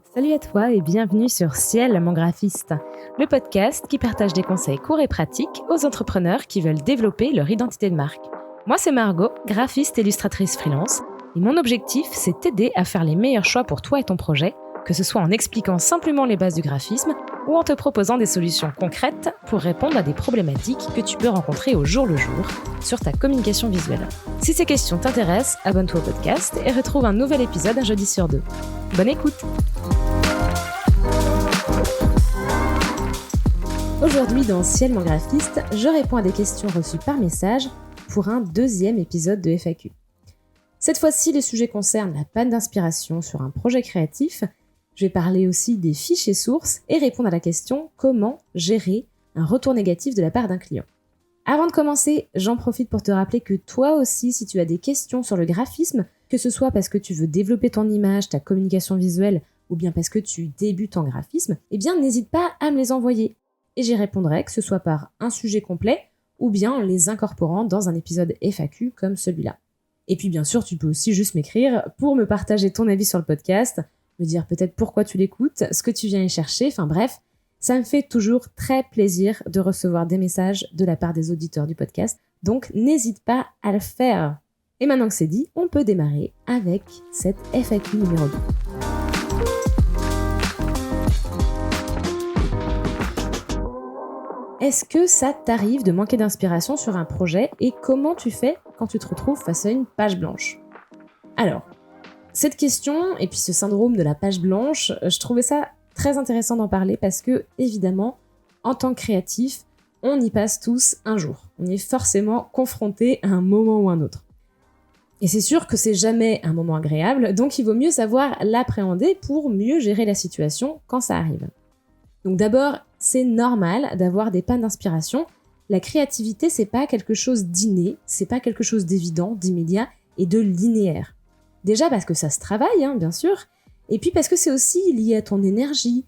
Salut à toi et bienvenue sur Ciel, mon graphiste, le podcast qui partage des conseils courts et pratiques aux entrepreneurs qui veulent développer leur identité de marque. Moi, c'est Margot, graphiste et illustratrice freelance, et mon objectif, c'est t'aider à faire les meilleurs choix pour toi et ton projet, que ce soit en expliquant simplement les bases du graphisme ou en te proposant des solutions concrètes pour répondre à des problématiques que tu peux rencontrer au jour le jour sur ta communication visuelle. Si ces questions t'intéressent, abonne-toi au podcast et retrouve un nouvel épisode un jeudi sur 2. Bonne écoute! Aujourd'hui dans Ciel, mon graphiste, je réponds à des questions reçues par message pour un deuxième épisode de FAQ. Cette fois-ci, le sujet concerne la panne d'inspiration sur un projet créatif. Je vais parler aussi des fichiers sources et répondre à la question comment gérer un retour négatif de la part d'un client. Avant de commencer, j'en profite pour te rappeler que toi aussi, si tu as des questions sur le graphisme, que ce soit parce que tu veux développer ton image, ta communication visuelle, ou bien parce que tu débutes en graphisme, eh bien n'hésite pas à me les envoyer. Et j'y répondrai, que ce soit par un sujet complet, ou bien en les incorporant dans un épisode FAQ comme celui-là. Et puis bien sûr, tu peux aussi juste m'écrire pour me partager ton avis sur le podcast, me dire peut-être pourquoi tu l'écoutes, ce que tu viens y chercher, enfin bref, ça me fait toujours très plaisir de recevoir des messages de la part des auditeurs du podcast, donc n'hésite pas à le faire. Et maintenant que c'est dit, on peut démarrer avec cette FAQ numéro 2. Est-ce que ça t'arrive de manquer d'inspiration sur un projet et comment tu fais quand tu te retrouves face à une page blanche ? Alors, cette question et puis ce syndrome de la page blanche, je trouvais ça très intéressant d'en parler parce que, évidemment, en tant que créatif, on y passe tous un jour. On y est forcément confronté à un moment ou un autre. Et c'est sûr que c'est jamais un moment agréable, donc il vaut mieux savoir l'appréhender pour mieux gérer la situation quand ça arrive. Donc d'abord, c'est normal d'avoir des pannes d'inspiration. La créativité, c'est pas quelque chose d'inné, c'est pas quelque chose d'évident, d'immédiat et de linéaire. Déjà parce que ça se travaille, bien sûr, et puis parce que c'est aussi lié à ton énergie,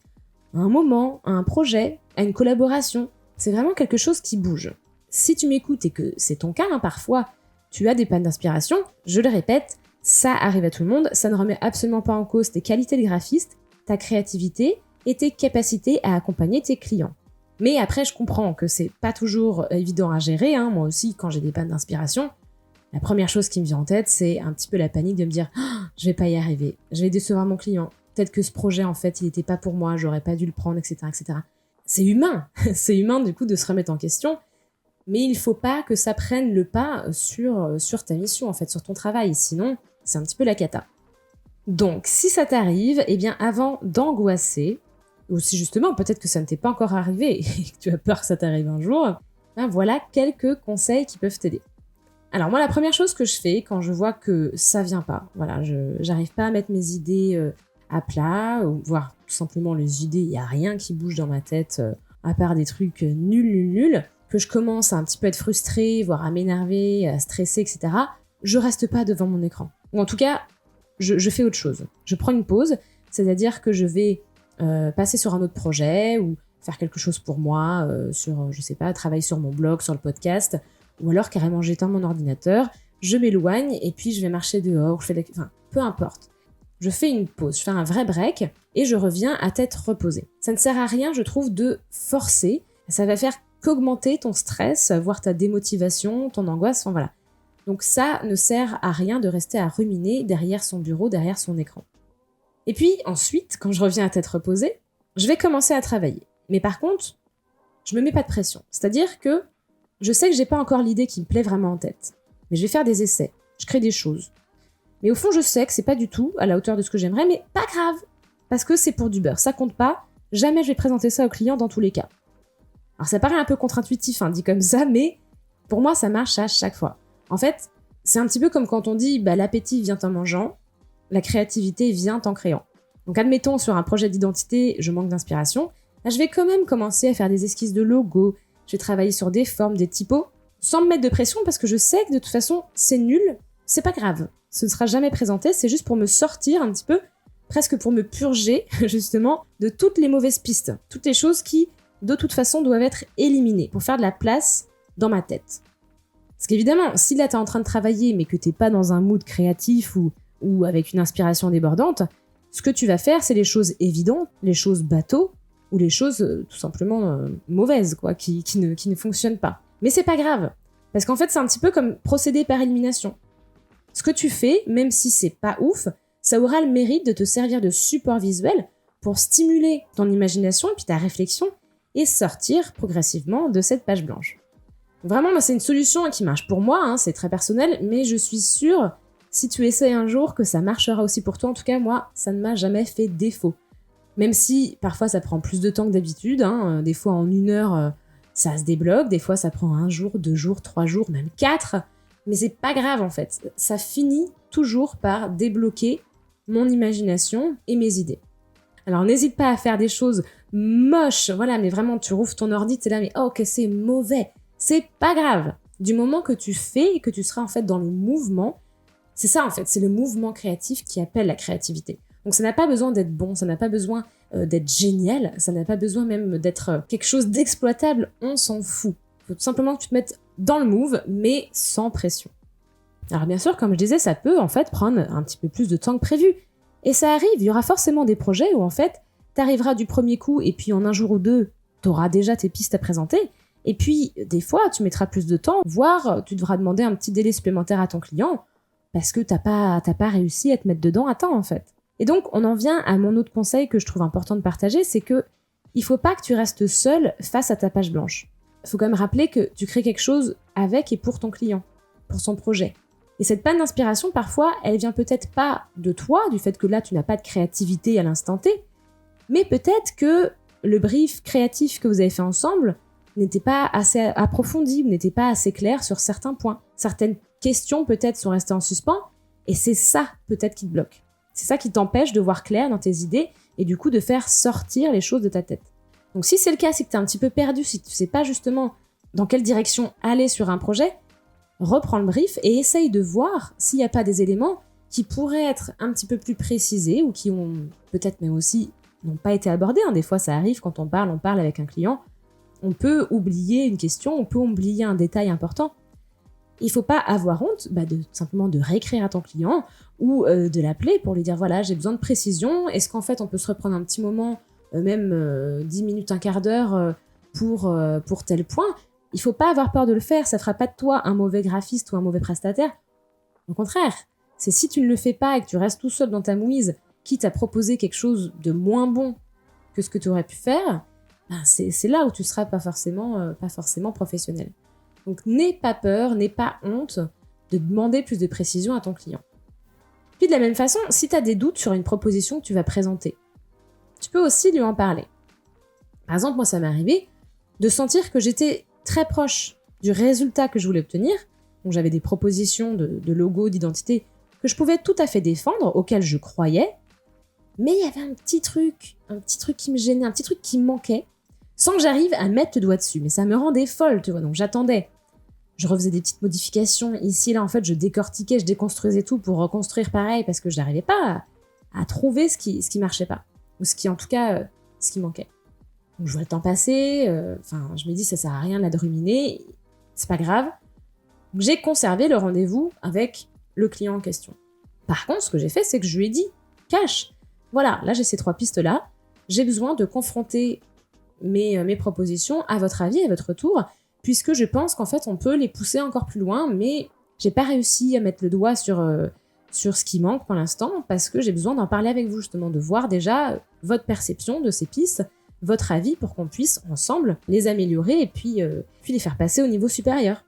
à un moment, à un projet, à une collaboration. C'est vraiment quelque chose qui bouge. Si tu m'écoutes et que c'est ton cas, parfois, tu as des pannes d'inspiration, je le répète, ça arrive à tout le monde, ça ne remet absolument pas en cause tes qualités de graphiste, ta créativité, et tes capacités à accompagner tes clients. Mais après, je comprends que c'est pas toujours évident à gérer. Moi aussi, quand j'ai des pannes d'inspiration, la première chose qui me vient en tête, c'est un petit peu la panique de me dire « je vais pas y arriver, je vais décevoir mon client, peut-être que ce projet, en fait, il était pas pour moi, j'aurais pas dû le prendre, etc. etc. » C'est humain, c'est humain du coup de se remettre en question, mais il faut pas que ça prenne le pas sur ta mission, en fait, sur ton travail, sinon c'est un petit peu la cata. Donc, si ça t'arrive, eh bien avant d'angoisser, ou si justement, peut-être que ça ne t'est pas encore arrivé et que tu as peur que ça t'arrive un jour, voilà quelques conseils qui peuvent t'aider. Alors moi, la première chose que je fais quand je vois que ça vient pas, j'arrive pas à mettre mes idées à plat, ou voire tout simplement les idées, il n'y a rien qui bouge dans ma tête, à part des trucs nuls, que je commence à un petit peu être frustrée, voire à m'énerver, à stresser, etc., je reste pas devant mon écran. Ou en tout cas, je fais autre chose. Je prends une pause, c'est-à-dire que je vais passer sur un autre projet ou faire quelque chose pour moi, travailler sur mon blog, sur le podcast, ou alors carrément j'éteins mon ordinateur, je m'éloigne et puis je vais marcher dehors, peu importe. Je fais une pause, je fais un vrai break et je reviens à tête reposée. Ça ne sert à rien, je trouve, de forcer, ça va faire qu'augmenter ton stress, voire ta démotivation, ton angoisse, voilà. Donc ça ne sert à rien de rester à ruminer derrière son bureau, derrière son écran. Et puis ensuite, quand je reviens à tête reposée, je vais commencer à travailler. Mais par contre, je me mets pas de pression. C'est-à-dire que je sais que j'ai pas encore l'idée qui me plaît vraiment en tête. Mais je vais faire des essais, je crée des choses. Mais au fond, je sais que c'est pas du tout à la hauteur de ce que j'aimerais, mais pas grave. Parce que c'est pour du beurre, ça compte pas. Jamais je vais présenter ça au client dans tous les cas. Alors ça paraît un peu contre-intuitif, dit comme ça, mais pour moi, ça marche à chaque fois. En fait, c'est un petit peu comme quand on dit l'appétit vient en mangeant, la créativité vient en créant. Donc admettons, sur un projet d'identité, je manque d'inspiration, je vais quand même commencer à faire des esquisses de logo, je vais travailler sur des formes, des typos, sans me mettre de pression parce que je sais que de toute façon, c'est nul, c'est pas grave. Ce ne sera jamais présenté, c'est juste pour me sortir un petit peu, presque pour me purger, justement, de toutes les mauvaises pistes, toutes les choses qui, de toute façon, doivent être éliminées pour faire de la place dans ma tête. Parce qu'évidemment, si là t'es en train de travailler mais que t'es pas dans un mood créatif ou avec une inspiration débordante, Ce que tu vas faire, c'est les choses évidentes, les choses bateaux, ou les choses tout simplement mauvaises, quoi, qui ne fonctionnent pas. Mais c'est pas grave, parce qu'en fait, c'est un petit peu comme procéder par élimination. Ce que tu fais, même si c'est pas ouf, ça aura le mérite de te servir de support visuel pour stimuler ton imagination et puis ta réflexion et sortir progressivement de cette page blanche. Vraiment, c'est une solution qui marche pour moi, c'est très personnel, mais je suis sûre, si tu essaies un jour, que ça marchera aussi pour toi. En tout cas, moi, ça ne m'a jamais fait défaut. Même si parfois ça prend plus de temps que d'habitude, des fois en 1 heure, ça se débloque, des fois ça prend 1 jour, 2 jours, 3 jours, même 4, mais c'est pas grave en fait. Ça finit toujours par débloquer mon imagination et mes idées. Alors n'hésite pas à faire des choses moches, voilà, mais vraiment tu rouvres ton ordi, t'es là, mais oh que c'est mauvais, c'est pas grave. Du moment que tu fais et que tu seras en fait dans le mouvement, c'est ça en fait, c'est le mouvement créatif qui appelle la créativité. Donc ça n'a pas besoin d'être bon, ça n'a pas besoin d'être génial, ça n'a pas besoin même d'être quelque chose d'exploitable, on s'en fout. Il faut tout simplement que tu te mettes dans le move, mais sans pression. Alors bien sûr, comme je disais, ça peut en fait prendre un petit peu plus de temps que prévu. Et ça arrive, il y aura forcément des projets où en fait, t'arriveras du premier coup et puis en 1 jour ou 2, t'auras déjà tes pistes à présenter. Et puis, des fois, tu mettras plus de temps, voire tu devras demander un petit délai supplémentaire à ton client parce que t'as pas réussi à te mettre dedans à temps en fait. Et donc, on en vient à mon autre conseil que je trouve important de partager, c'est que il faut pas que tu restes seul face à ta page blanche. Il faut quand même rappeler que tu crées quelque chose avec et pour ton client, pour son projet. Et cette panne d'inspiration, parfois, elle vient peut-être pas de toi, du fait que là, tu n'as pas de créativité à l'instant T, mais peut-être que le brief créatif que vous avez fait ensemble n'était pas assez approfondi, ou n'était pas assez clair sur certains points. Certaines questions, peut-être, sont restées en suspens, et c'est ça, peut-être, qui te bloque. C'est ça qui t'empêche de voir clair dans tes idées, et du coup, de faire sortir les choses de ta tête. Donc si c'est le cas, c'est que t'es un petit peu perdu, si tu sais pas justement dans quelle direction aller sur un projet, reprends le brief et essaye de voir s'il n'y a pas des éléments qui pourraient être un petit peu plus précisés ou qui ont peut-être même aussi n'ont pas été abordés. Des fois, ça arrive quand on parle avec un client, on peut oublier une question, on peut oublier un détail important. Il faut pas avoir honte simplement de réécrire à ton client ou de l'appeler pour lui dire voilà, j'ai besoin de précision, est-ce qu'en fait on peut se reprendre un petit moment, même 10 minutes, un quart d'heure pour tel point. Il faut pas avoir peur de le faire, ça fera pas de toi un mauvais graphiste ou un mauvais prestataire. Au contraire, c'est si tu ne le fais pas et que tu restes tout seul dans ta mouise, quitte à proposer quelque chose de moins bon que ce que tu aurais pu faire, c'est là où tu seras pas forcément professionnel. Donc n'aie pas peur, n'aie pas honte de demander plus de précision à ton client. Puis de la même façon, si tu as des doutes sur une proposition que tu vas présenter, tu peux aussi lui en parler. Par exemple, moi ça m'est arrivé de sentir que j'étais très proche du résultat que je voulais obtenir. Donc j'avais des propositions de logo, d'identité que je pouvais tout à fait défendre, auxquelles je croyais, mais il y avait un petit truc qui me gênait, un petit truc qui me manquait, sans que j'arrive à mettre le doigt dessus. Mais ça me rendait folle, tu vois, donc j'attendais. Je refaisais des petites modifications ici, là, en fait, je décortiquais, je déconstruisais tout pour reconstruire pareil, parce que je n'arrivais pas à trouver ce qui marchait pas, ou ce qui, en tout cas, ce qui manquait. Donc je vois le temps passer, je me dis ça sert à rien là de ruminer, c'est pas grave. Donc j'ai conservé le rendez-vous avec le client en question. Par contre, ce que j'ai fait, c'est que je lui ai dit, cash, voilà, là j'ai ces 3 pistes-là, j'ai besoin de confronter mes propositions à votre avis, à votre retour, puisque je pense qu'en fait on peut les pousser encore plus loin, mais j'ai pas réussi à mettre le doigt sur ce qui manque pour l'instant, parce que j'ai besoin d'en parler avec vous, justement, de voir déjà votre perception de ces pistes, votre avis pour qu'on puisse ensemble les améliorer et puis les faire passer au niveau supérieur.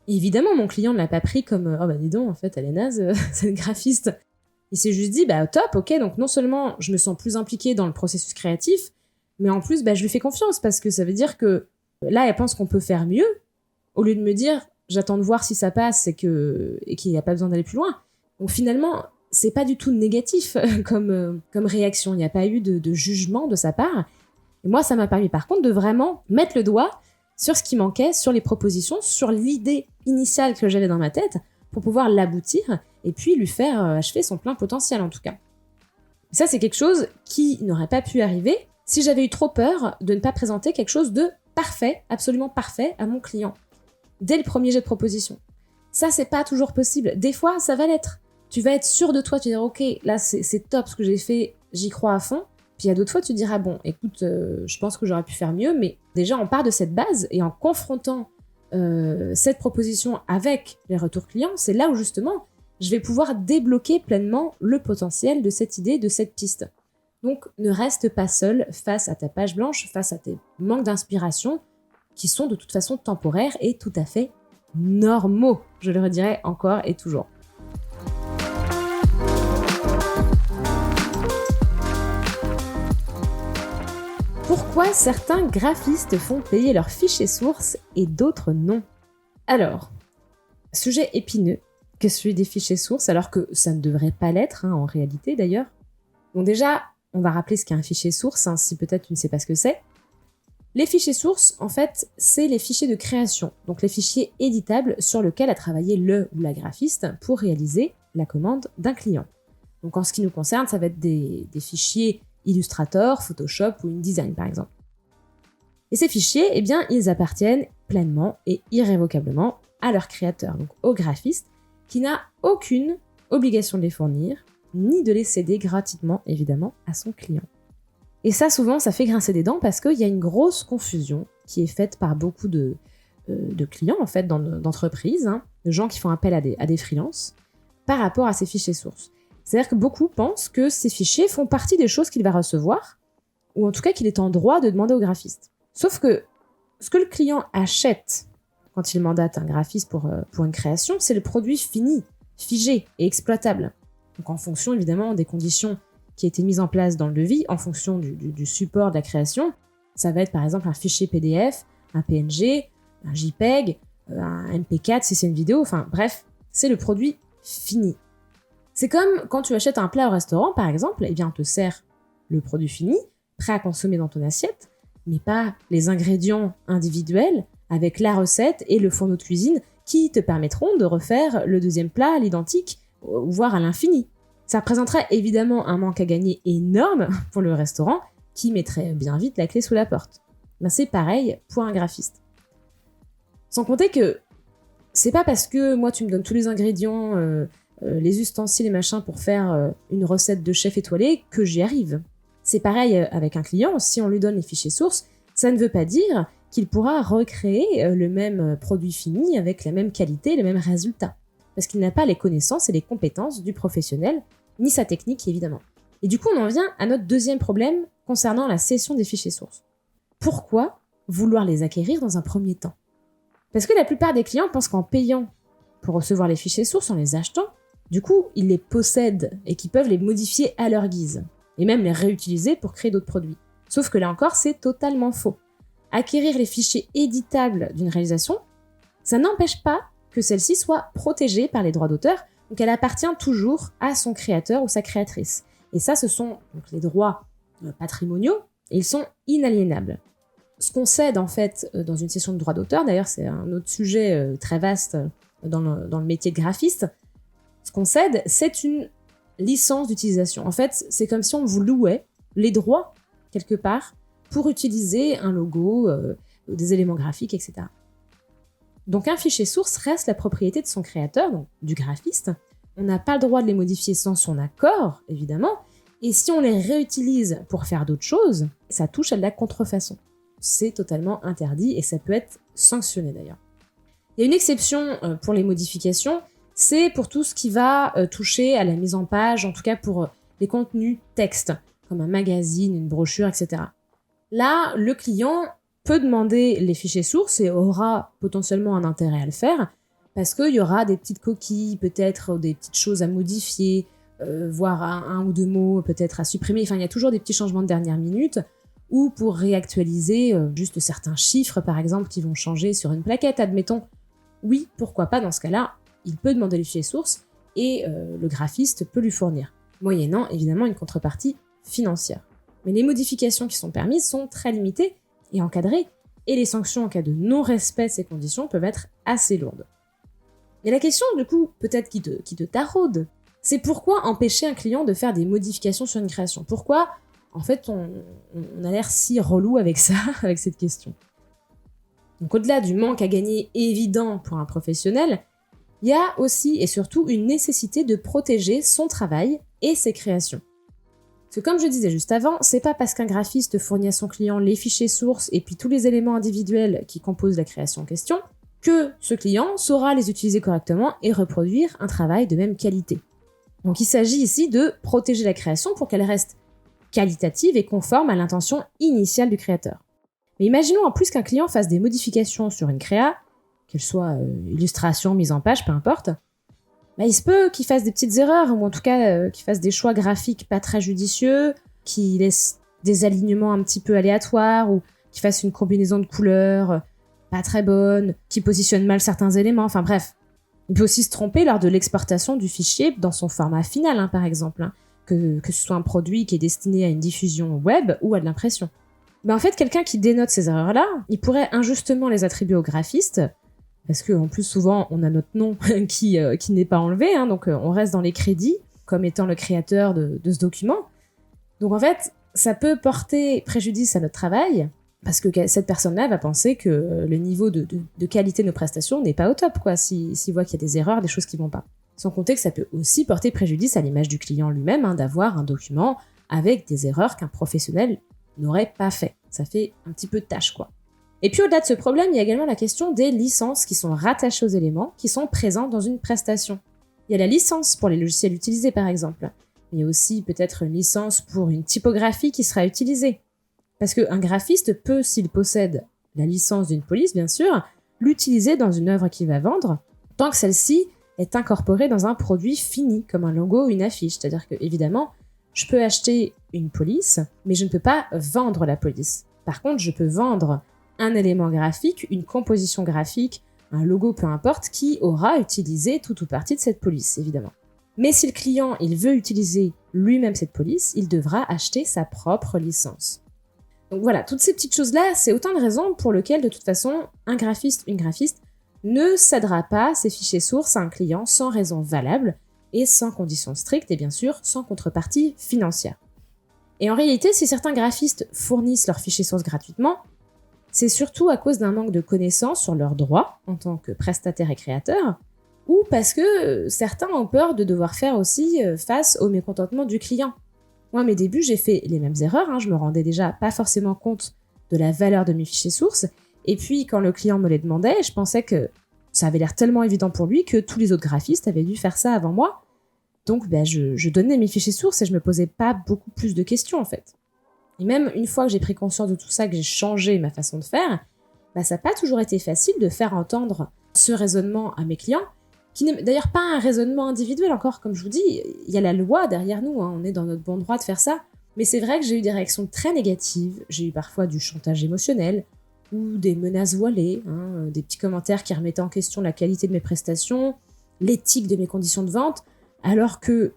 Et évidemment, mon client ne l'a pas pris comme oh bah dis donc, en fait, elle est naze, cette graphiste. Il s'est juste dit top, ok, donc non seulement je me sens plus impliquée dans le processus créatif, mais en plus je lui fais confiance parce que ça veut dire que là, elle pense qu'on peut faire mieux, au lieu de me dire j'attends de voir si ça passe et qu'il n'y a pas besoin d'aller plus loin. Donc finalement, c'est pas du tout négatif comme réaction, il n'y a pas eu de jugement de sa part. Et moi, ça m'a permis par contre de vraiment mettre le doigt sur ce qui manquait, sur les propositions, sur l'idée initiale que j'avais dans ma tête pour pouvoir l'aboutir et puis lui faire achever son plein potentiel en tout cas. Et ça, c'est quelque chose qui n'aurait pas pu arriver si j'avais eu trop peur de ne pas présenter quelque chose de parfait, absolument parfait à mon client dès le premier jet de proposition. Ça, c'est pas toujours possible. Des fois, ça va l'être. Tu vas être sûr de toi, tu vas dire ok, là c'est top ce que j'ai fait, j'y crois à fond. Puis il y a d'autres fois, tu te diras, bon, écoute, je pense que j'aurais pu faire mieux, mais déjà, on part de cette base et en confrontant cette proposition avec les retours clients, c'est là où justement, je vais pouvoir débloquer pleinement le potentiel de cette idée, de cette piste. Donc, ne reste pas seul face à ta page blanche, face à tes manques d'inspiration, qui sont de toute façon temporaires et tout à fait normaux, je le redirai encore et toujours. Pourquoi certains graphistes font payer leurs fichiers sources et d'autres non ? Alors, sujet épineux que celui des fichiers sources, alors que ça ne devrait pas l'être, en réalité d'ailleurs. Donc déjà, on va rappeler ce qu'est un fichier source, si peut-être tu ne sais pas ce que c'est. Les fichiers sources, en fait, c'est les fichiers de création, donc les fichiers éditables sur lesquels a travaillé le ou la graphiste pour réaliser la commande d'un client. Donc en ce qui nous concerne, ça va être des fichiers Illustrator, Photoshop ou InDesign par exemple. Et ces fichiers, eh bien, ils appartiennent pleinement et irrévocablement à leur créateur, donc au graphiste, qui n'a aucune obligation de les fournir, ni de les céder gratuitement, évidemment, à son client. Et ça, souvent, ça fait grincer des dents parce qu'il y a une grosse confusion qui est faite par beaucoup de clients, en fait, d'entreprises, de gens qui font appel à des freelances, par rapport à ces fichiers sources. C'est-à-dire que beaucoup pensent que ces fichiers font partie des choses qu'il va recevoir, ou en tout cas qu'il est en droit de demander au graphiste. Sauf que ce que le client achète quand il mandate un graphiste pour une création, c'est le produit fini, figé et exploitable. Donc en fonction évidemment des conditions qui a été mise en place dans le devis, en fonction du support de la création. Ça va être par exemple un fichier PDF, un PNG, un JPEG, un MP4 si c'est une vidéo, enfin bref, c'est le produit fini. C'est comme quand tu achètes un plat au restaurant par exemple, eh bien on te sert le produit fini, prêt à consommer dans ton assiette, mais pas les ingrédients individuels avec la recette et le fourneau de cuisine qui te permettront de refaire le deuxième plat à l'identique, voire à l'infini. Ça représenterait évidemment un manque à gagner énorme pour le restaurant qui mettrait bien vite la clé sous la porte. Ben c'est pareil pour un graphiste. Sans compter que c'est pas parce que moi tu me donnes tous les ingrédients, les ustensiles et machins pour faire une recette de chef étoilé que j'y arrive. C'est pareil avec un client, si on lui donne les fichiers sources, ça ne veut pas dire qu'il pourra recréer le même produit fini avec la même qualité, le même résultat. Parce qu'il n'a pas les connaissances et les compétences du professionnel, ni sa technique évidemment. Et du coup, on en vient à notre deuxième problème concernant la cession des fichiers sources. Pourquoi vouloir les acquérir dans un premier temps ? Parce que la plupart des clients pensent qu'en payant pour recevoir les fichiers sources, en les achetant, du coup, ils les possèdent et qu'ils peuvent les modifier à leur guise, et même les réutiliser pour créer d'autres produits. Sauf que là encore, c'est totalement faux. Acquérir les fichiers éditables d'une réalisation, ça n'empêche pas que celle-ci soit protégée par les droits d'auteur, donc elle appartient toujours à son créateur ou sa créatrice. Et ça, ce sont donc les droits patrimoniaux, et ils sont inaliénables. Ce qu'on cède en fait dans une cession de droits d'auteur, d'ailleurs c'est un autre sujet très vaste dans le métier de graphiste, ce qu'on cède, c'est une licence d'utilisation. En fait, c'est comme si on vous louait les droits, quelque part, pour utiliser un logo, des éléments graphiques, etc. Donc un fichier source reste la propriété de son créateur, donc du graphiste. On n'a pas le droit de les modifier sans son accord, évidemment, et si on les réutilise pour faire d'autres choses, ça touche à de la contrefaçon. C'est totalement interdit et ça peut être sanctionné d'ailleurs. Il y a une exception pour les modifications, c'est pour tout ce qui va toucher à la mise en page, en tout cas pour les contenus texte, comme un magazine, une brochure, etc. Là, le client peut demander les fichiers sources et aura potentiellement un intérêt à le faire, parce qu'il y aura des petites coquilles, peut-être des petites choses à modifier, voire un ou deux mots peut-être à supprimer. Enfin, il y a toujours des petits changements de dernière minute, ou pour réactualiser juste certains chiffres, par exemple, qui vont changer sur une plaquette, admettons. Oui, pourquoi pas, dans ce cas-là, il peut demander les fichiers sources et le graphiste peut lui fournir, moyennant évidemment une contrepartie financière. Mais les modifications qui sont permises sont très limitées et encadrées, et les sanctions en cas de non-respect de ces conditions peuvent être assez lourdes. Et la question, du coup, peut-être qui te taraude, c'est pourquoi empêcher un client de faire des modifications sur une création ? Pourquoi, en fait, on a l'air si relou avec ça, avec cette question ? Donc au-delà du manque à gagner évident pour un professionnel, il y a aussi et surtout une nécessité de protéger son travail et ses créations. Parce que comme je disais juste avant, c'est pas parce qu'un graphiste fournit à son client les fichiers sources et puis tous les éléments individuels qui composent la création en question que ce client saura les utiliser correctement et reproduire un travail de même qualité. Donc il s'agit ici de protéger la création pour qu'elle reste qualitative et conforme à l'intention initiale du créateur. Mais imaginons en plus qu'un client fasse des modifications sur une créa, qu'elle soit illustration, mise en page, peu importe, il se peut qu'il fasse des petites erreurs, ou en tout cas qu'il fasse des choix graphiques pas très judicieux, qu'il laisse des alignements un petit peu aléatoires, ou qu'il fasse une combinaison de couleurs pas très bonne, qu'il positionne mal certains éléments, enfin bref. Il peut aussi se tromper lors de l'exportation du fichier dans son format final, par exemple, que ce soit un produit qui est destiné à une diffusion web ou à de l'impression. En fait, quelqu'un qui dénote ces erreurs-là, il pourrait injustement les attribuer au graphiste, parce qu'en plus, souvent, on a notre nom qui n'est pas enlevé, donc on reste dans les crédits, comme étant le créateur de ce document. Donc en fait, ça peut porter préjudice à notre travail, parce que cette personne-là va penser que le niveau de qualité de nos prestations n'est pas au top, s'il voit qu'il y a des erreurs, des choses qui vont pas. Sans compter que ça peut aussi porter préjudice à l'image du client lui-même, d'avoir un document avec des erreurs qu'un professionnel n'aurait pas fait. Ça fait un petit peu de tâche, Et puis au-delà de ce problème, il y a également la question des licences qui sont rattachées aux éléments qui sont présents dans une prestation. Il y a la licence pour les logiciels utilisés, par exemple. Il y a aussi peut-être une licence pour une typographie qui sera utilisée. Parce qu'un graphiste peut, s'il possède la licence d'une police, bien sûr, l'utiliser dans une œuvre qu'il va vendre, tant que celle-ci est incorporée dans un produit fini, comme un logo ou une affiche. C'est-à-dire que, évidemment, je peux acheter une police, mais je ne peux pas vendre la police. Par contre, je peux vendre un élément graphique, une composition graphique, un logo, peu importe, qui aura utilisé tout ou partie de cette police, évidemment. Mais si le client il veut utiliser lui-même cette police, il devra acheter sa propre licence. Donc voilà, toutes ces petites choses-là, c'est autant de raisons pour lesquelles, de toute façon, un graphiste, une graphiste, ne cédera pas ses fichiers sources à un client sans raison valable et sans conditions strictes et bien sûr sans contrepartie financière. Et en réalité, si certains graphistes fournissent leurs fichiers sources gratuitement, c'est surtout à cause d'un manque de connaissances sur leurs droits en tant que prestataires et créateurs, ou parce que certains ont peur de devoir faire aussi face au mécontentement du client. Moi, à mes débuts, j'ai fait les mêmes erreurs, je me rendais déjà pas forcément compte de la valeur de mes fichiers sources, et puis quand le client me les demandait, je pensais que ça avait l'air tellement évident pour lui que tous les autres graphistes avaient dû faire ça avant moi. Donc je donnais mes fichiers sources et je me posais pas beaucoup plus de questions en fait. Et même une fois que j'ai pris conscience de tout ça, que j'ai changé ma façon de faire, ça n'a pas toujours été facile de faire entendre ce raisonnement à mes clients, qui n'est d'ailleurs pas un raisonnement individuel encore, comme je vous dis, il y a la loi derrière nous, on est dans notre bon droit de faire ça, mais c'est vrai que j'ai eu des réactions très négatives, j'ai eu parfois du chantage émotionnel, ou des menaces voilées, des petits commentaires qui remettaient en question la qualité de mes prestations, l'éthique de mes conditions de vente, alors que,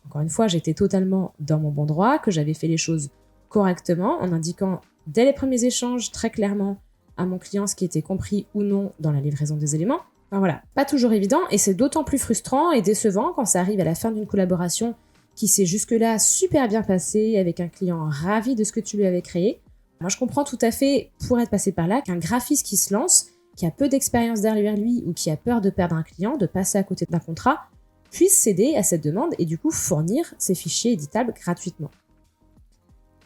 encore une fois, j'étais totalement dans mon bon droit, que j'avais fait les choses correctement, en indiquant dès les premiers échanges très clairement à mon client ce qui était compris ou non dans la livraison des éléments. Enfin voilà, pas toujours évident, et c'est d'autant plus frustrant et décevant quand ça arrive à la fin d'une collaboration qui s'est jusque-là super bien passée, avec un client ravi de ce que tu lui avais créé. Moi je comprends tout à fait, pour être passé par là, qu'un graphiste qui se lance, qui a peu d'expérience derrière lui ou qui a peur de perdre un client, de passer à côté d'un contrat, puisse céder à cette demande et du coup fournir ses fichiers éditables gratuitement.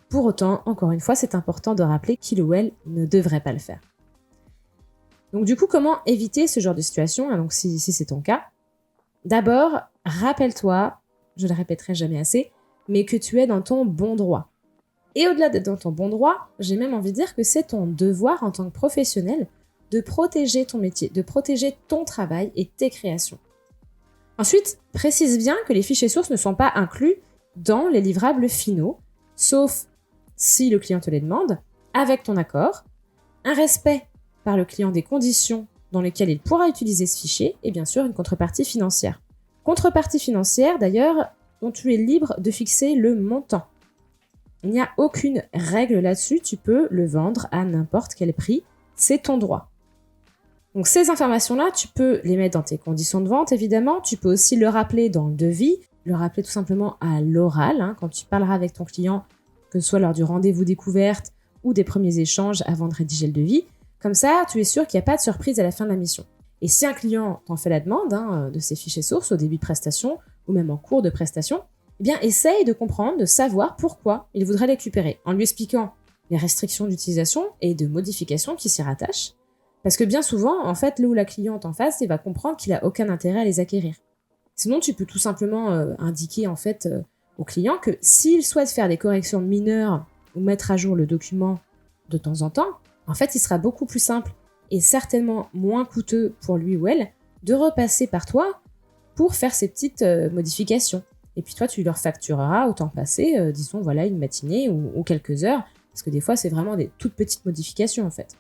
Pour autant, encore une fois, c'est important de rappeler qu'il ou elle ne devrait pas le faire. Donc du coup, comment éviter ce genre de situation, donc si c'est ton cas? D'abord, rappelle-toi, je le répéterai jamais assez, mais que tu es dans ton bon droit. Et au-delà d'être dans ton bon droit, j'ai même envie de dire que c'est ton devoir en tant que professionnel de protéger ton métier, de protéger ton travail et tes créations. Ensuite, précise bien que les fichiers sources ne sont pas inclus dans les livrables finaux, sauf si le client te les demande, avec ton accord, un respect par le client des conditions dans lesquelles il pourra utiliser ce fichier, et bien sûr une contrepartie financière. Contrepartie financière, d'ailleurs, dont tu es libre de fixer le montant. Il n'y a aucune règle là-dessus, tu peux le vendre à n'importe quel prix, c'est ton droit. Donc ces informations-là, tu peux les mettre dans tes conditions de vente, évidemment, tu peux aussi le rappeler dans le devis, le rappeler tout simplement à l'oral, quand tu parleras avec ton client, que ce soit lors du rendez-vous découverte ou des premiers échanges avant de rédiger le devis. Comme ça, tu es sûr qu'il n'y a pas de surprise à la fin de la mission. Et si un client t'en fait la demande de ses fichiers sources au début de prestation ou même en cours de prestation, eh bien, essaye de comprendre, de savoir pourquoi il voudrait les récupérer, en lui expliquant les restrictions d'utilisation et de modification qui s'y rattachent. Parce que bien souvent, en fait, là où la cliente en face, elle va comprendre qu'il n'a aucun intérêt à les acquérir. Sinon, tu peux tout simplement indiquer en fait au client que s'il souhaite faire des corrections mineures ou mettre à jour le document de temps en temps, en fait, il sera beaucoup plus simple et certainement moins coûteux pour lui ou elle de repasser par toi pour faire ces petites modifications. Et puis toi, tu leur factureras au temps passé, disons, voilà, une matinée ou quelques heures, parce que des fois, c'est vraiment des toutes petites modifications, en fait.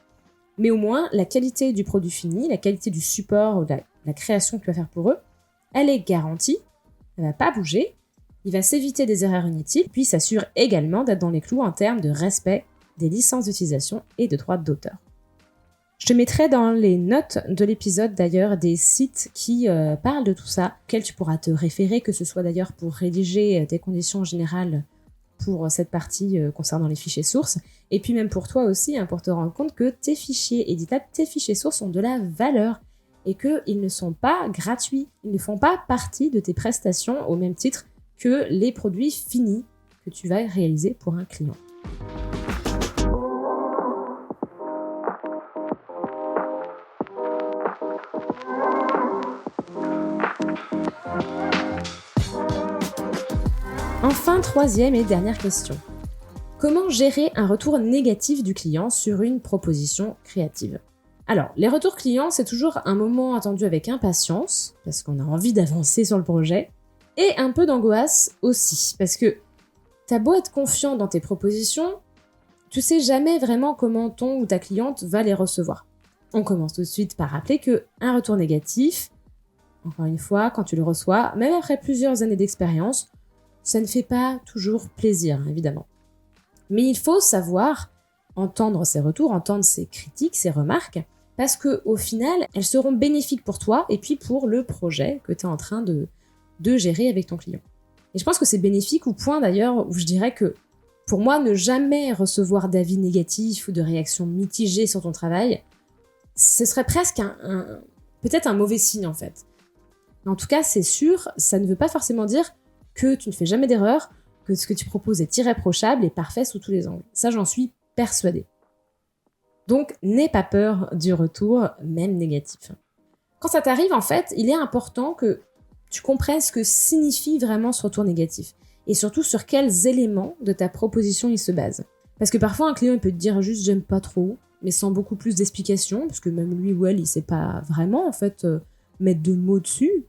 Mais au moins, la qualité du produit fini, la qualité du support ou de la création que tu vas faire pour eux, elle est garantie, elle va pas bouger, il va s'éviter des erreurs inutiles, puis s'assure également d'être dans les clous en termes de respect des licences d'utilisation et de droits d'auteur. Je te mettrai dans les notes de l'épisode d'ailleurs des sites qui parlent de tout ça, auxquels tu pourras te référer, que ce soit d'ailleurs pour rédiger tes conditions générales pour cette partie concernant les fichiers sources, et puis même pour toi aussi, pour te rendre compte que tes fichiers éditables, tes fichiers sources ont de la valeur, et qu'ils ne sont pas gratuits, ils ne font pas partie de tes prestations au même titre que les produits finis que tu vas réaliser pour un client. Enfin, troisième et dernière question. Comment gérer un retour négatif du client sur une proposition créative ? Alors, les retours clients, c'est toujours un moment attendu avec impatience, parce qu'on a envie d'avancer sur le projet, et un peu d'angoisse aussi, parce que t'as beau être confiant dans tes propositions, tu sais jamais vraiment comment ton ou ta cliente va les recevoir. On commence tout de suite par rappeler qu'un retour négatif, encore une fois, quand tu le reçois, même après plusieurs années d'expérience, ça ne fait pas toujours plaisir, évidemment. Mais il faut savoir entendre ces retours, entendre ces critiques, ces remarques, parce qu'au final, elles seront bénéfiques pour toi et puis pour le projet que tu es en train de gérer avec ton client. Et je pense que c'est bénéfique au point d'ailleurs où je dirais que pour moi, ne jamais recevoir d'avis négatifs ou de réactions mitigées sur ton travail, ce serait presque peut-être un mauvais signe en fait. En tout cas, c'est sûr, ça ne veut pas forcément dire que tu ne fais jamais d'erreur, que ce que tu proposes est irréprochable et parfait sous tous les angles. Ça, j'en suis persuadée. Donc, n'aie pas peur du retour, même négatif. Quand ça t'arrive, en fait, il est important que tu comprennes ce que signifie vraiment ce retour négatif. Et surtout, sur quels éléments de ta proposition il se base. Parce que parfois, un client il peut te dire juste « j'aime pas trop », mais sans beaucoup plus d'explications, parce que même lui ou elle, il sait pas vraiment, en fait, mettre de mots dessus.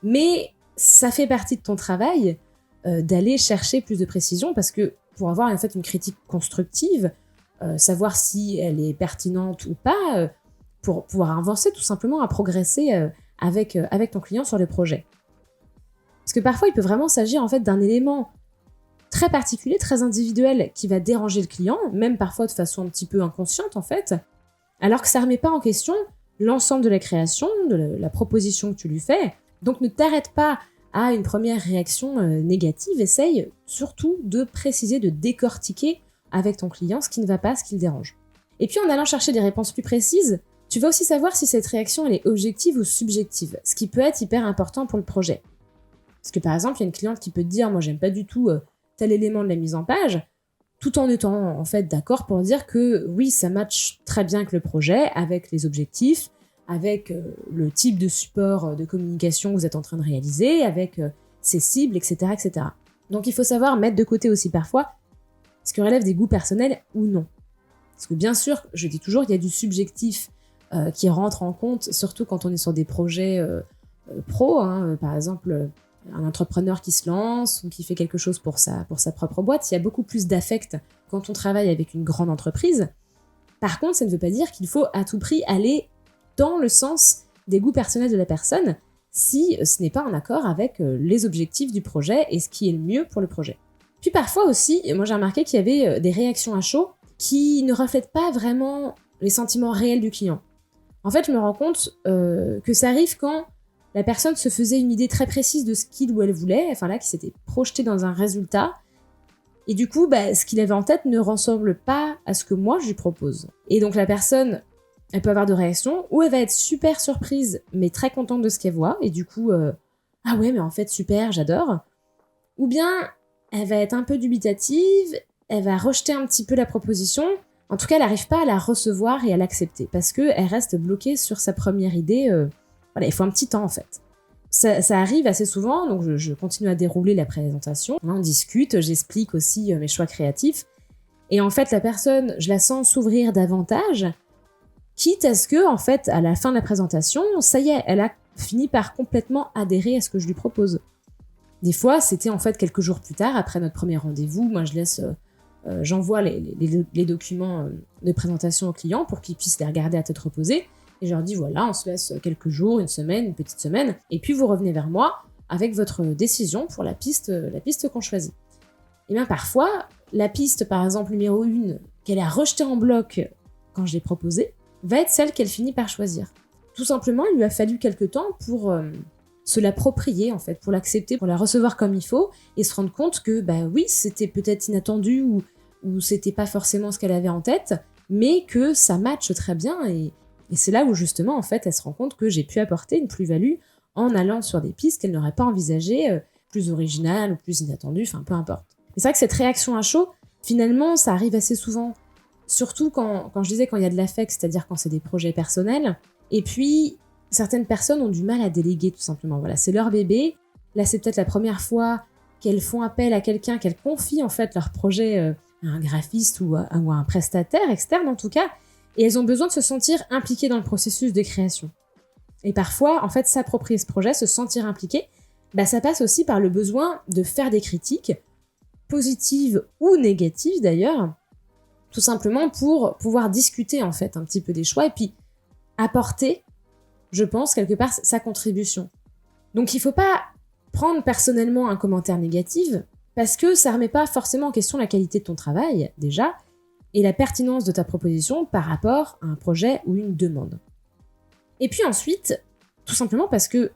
Mais ça fait partie de ton travail d'aller chercher plus de précision, parce que pour avoir en fait une critique constructive, savoir si elle est pertinente ou pas, pour pouvoir avancer tout simplement, à progresser avec ton client sur le projet. Parce que parfois, il peut vraiment s'agir en fait d'un élément très particulier, très individuel, qui va déranger le client, même parfois de façon un petit peu inconsciente en fait, alors que ça ne remet pas en question l'ensemble de la création, de la proposition que tu lui fais. Donc ne t'arrête pas à une première réaction négative, essaye surtout de préciser, de décortiquer avec ton client ce qui ne va pas, ce qui le dérange. Et puis en allant chercher des réponses plus précises, tu vas aussi savoir si cette réaction elle est objective ou subjective, ce qui peut être hyper important pour le projet. Parce que par exemple, il y a une cliente qui peut te dire « moi j'aime pas du tout tel élément de la mise en page », tout en étant en fait d'accord pour dire que oui, ça matche très bien avec le projet, avec les objectifs, avec le type de support de communication que vous êtes en train de réaliser, avec ses cibles, etc., etc. Donc il faut savoir mettre de côté aussi parfois ce qui relève des goûts personnels ou non. Parce que bien sûr, je dis toujours, il y a du subjectif qui rentre en compte, surtout quand on est sur des projets pro, par exemple un entrepreneur qui se lance ou qui fait quelque chose pour sa propre boîte, il y a beaucoup plus d'affect quand on travaille avec une grande entreprise. Par contre, ça ne veut pas dire qu'il faut à tout prix aller dans le sens des goûts personnels de la personne si ce n'est pas en accord avec les objectifs du projet et ce qui est le mieux pour le projet. Puis parfois aussi, moi j'ai remarqué qu'il y avait des réactions à chaud qui ne reflètent pas vraiment les sentiments réels du client. En fait, je me rends compte que ça arrive quand la personne se faisait une idée très précise de ce qu'il ou elle voulait, enfin là, qui s'était projeté dans un résultat, et du coup, ce qu'il avait en tête ne ressemble pas à ce que moi je lui propose. Et donc la personne, elle peut avoir de réactions, ou elle va être super surprise, mais très contente de ce qu'elle voit, et du coup, ah ouais, mais en fait, super, j'adore. ou bien elle va être un peu dubitative, elle va rejeter un petit peu la proposition. En tout cas, elle n'arrive pas à la recevoir et à l'accepter parce qu'elle reste bloquée sur sa première idée. Voilà, il faut un petit temps en fait. Ça arrive assez souvent, donc je continue à dérouler la présentation. On discute, j'explique aussi mes choix créatifs. Et en fait, la personne, je la sens s'ouvrir davantage, quitte à ce que, en fait, à la fin de la présentation, ça y est, elle a fini par complètement adhérer à ce que je lui propose. Des fois, c'était en fait quelques jours plus tard, après notre premier rendez-vous, moi je laisse... j'envoie les documents de présentation aux clients pour qu'ils puissent les regarder à tête reposée. Et je leur dis, voilà, on se laisse quelques jours, une semaine, une petite semaine, et puis vous revenez vers moi avec votre décision pour la piste qu'on choisit. Et bien parfois, la piste, par exemple, numéro 1, qu'elle a rejetée en bloc quand je l'ai proposée, va être celle qu'elle finit par choisir. Tout simplement, il lui a fallu quelques temps pour se l'approprier, en fait, pour l'accepter, pour la recevoir comme il faut, et se rendre compte que, bah oui, c'était peut-être inattendu, ou c'était pas forcément ce qu'elle avait en tête, mais que ça matche très bien, et c'est là où, justement, en fait, elle se rend compte que j'ai pu apporter une plus-value en allant sur des pistes qu'elle n'aurait pas envisagées, plus originales, ou plus inattendues, enfin, peu importe. Et c'est vrai que cette réaction à chaud, finalement, ça arrive assez souvent, surtout quand je disais quand il y a de l'affect, c'est-à-dire quand c'est des projets personnels, et puis certaines personnes ont du mal à déléguer, tout simplement. Voilà, c'est leur bébé, là c'est peut-être la première fois qu'elles font appel à quelqu'un, qu'elles confient en fait leur projet à un graphiste ou à un prestataire externe en tout cas, et elles ont besoin de se sentir impliquées dans le processus de création. Et parfois, en fait, s'approprier ce projet, se sentir impliqué, bah, ça passe aussi par le besoin de faire des critiques, positives ou négatives d'ailleurs, tout simplement pour pouvoir discuter en fait un petit peu des choix et puis apporter, je pense, quelque part sa contribution. Donc il faut pas prendre personnellement un commentaire négatif parce que ça remet pas forcément en question la qualité de ton travail déjà et la pertinence de ta proposition par rapport à un projet ou une demande. Et puis ensuite, tout simplement parce que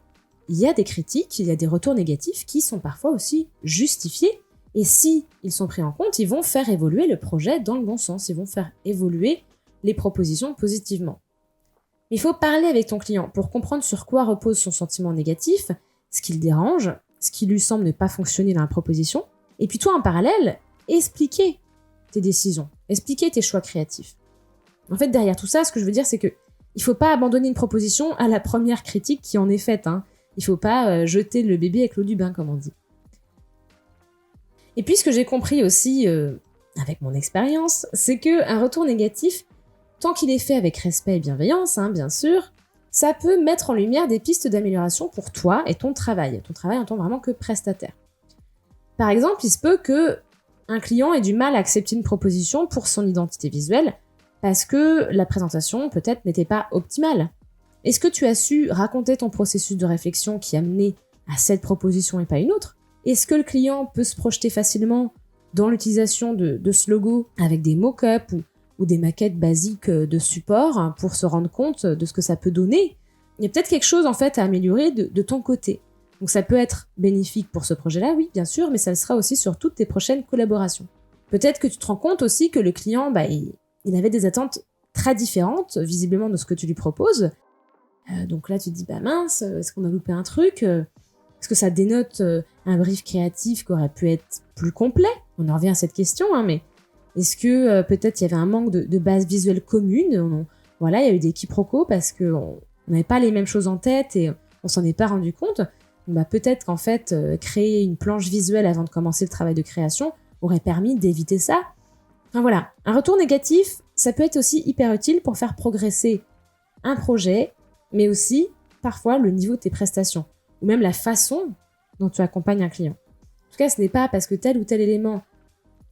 il y a des critiques, il y a des retours négatifs qui sont parfois aussi justifiés. Et si ils sont pris en compte, ils vont faire évoluer le projet dans le bon sens, ils vont faire évoluer les propositions positivement. Il faut parler avec ton client pour comprendre sur quoi repose son sentiment négatif, ce qui le dérange, ce qui lui semble ne pas fonctionner dans la proposition, et puis toi en parallèle, expliquer tes décisions, expliquer tes choix créatifs. En fait, derrière tout ça, ce que je veux dire, c'est que il faut pas abandonner une proposition à la première critique qui en est faite. Il faut pas jeter le bébé avec l'eau du bain, comme on dit. Et puis ce que j'ai compris aussi, avec mon expérience, c'est qu'un retour négatif, tant qu'il est fait avec respect et bienveillance, bien sûr, ça peut mettre en lumière des pistes d'amélioration pour toi et ton travail en tant vraiment que prestataire. Par exemple, il se peut qu'un client ait du mal à accepter une proposition pour son identité visuelle, parce que la présentation peut-être n'était pas optimale. Est-ce que tu as su raconter ton processus de réflexion qui a mené à cette proposition et pas une autre ? Est-ce que le client peut se projeter facilement dans l'utilisation de ce logo avec des mock-ups ou des maquettes basiques de support pour se rendre compte de ce que ça peut donner ? Il y a peut-être quelque chose en fait à améliorer de ton côté. Donc ça peut être bénéfique pour ce projet-là, oui, bien sûr, mais ça le sera aussi sur toutes tes prochaines collaborations. Peut-être que tu te rends compte aussi que le client, il avait des attentes très différentes, visiblement, de ce que tu lui proposes. Donc là, tu te dis, mince, est-ce qu'on a loupé un truc ? Est-ce que ça dénote un brief créatif qui aurait pu être plus complet ? On en revient à cette question, mais est-ce que peut-être il y avait un manque de base visuelle commune ? Voilà, il y a eu des quiproquos parce qu'on n'avait pas les mêmes choses en tête et on s'en est pas rendu compte. Donc, peut-être qu'en fait, créer une planche visuelle avant de commencer le travail de création aurait permis d'éviter ça. Enfin voilà, un retour négatif, ça peut être aussi hyper utile pour faire progresser un projet, mais aussi parfois le niveau de tes prestations, ou même la façon dont tu accompagnes un client. En tout cas, ce n'est pas parce que tel ou tel élément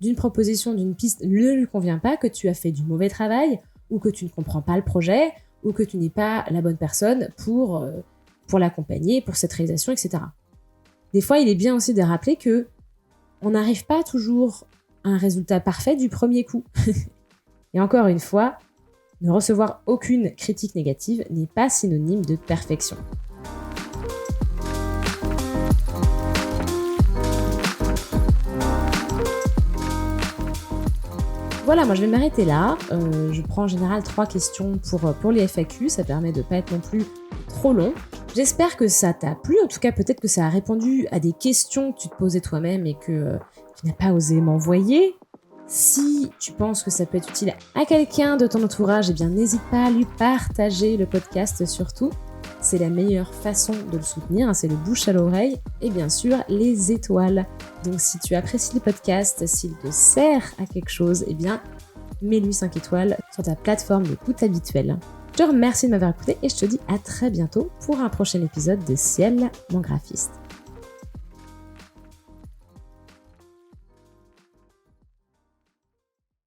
d'une proposition, d'une piste ne lui convient pas que tu as fait du mauvais travail, ou que tu ne comprends pas le projet, ou que tu n'es pas la bonne personne pour l'accompagner, pour cette réalisation, etc. Des fois, il est bien aussi de rappeler que on n'arrive pas toujours à un résultat parfait du premier coup. Et encore une fois, ne recevoir aucune critique négative n'est pas synonyme de perfection. Voilà, moi je vais m'arrêter là. Je prends en général 3 questions pour les FAQ, ça permet de ne pas être non plus trop long. J'espère que ça t'a plu, en tout cas peut-être que ça a répondu à des questions que tu te posais toi-même et que tu n'as pas osé m'envoyer. Si tu penses que ça peut être utile à quelqu'un de ton entourage, eh bien n'hésite pas à lui partager le podcast surtout. C'est la meilleure façon de le soutenir, c'est le bouche à l'oreille et bien sûr les étoiles. Donc si tu apprécies le podcast, s'il te sert à quelque chose, eh bien mets-lui 5 étoiles sur ta plateforme d'écoute habituelle. Je te remercie de m'avoir écouté et je te dis à très bientôt pour un prochain épisode de Ciel, mon graphiste.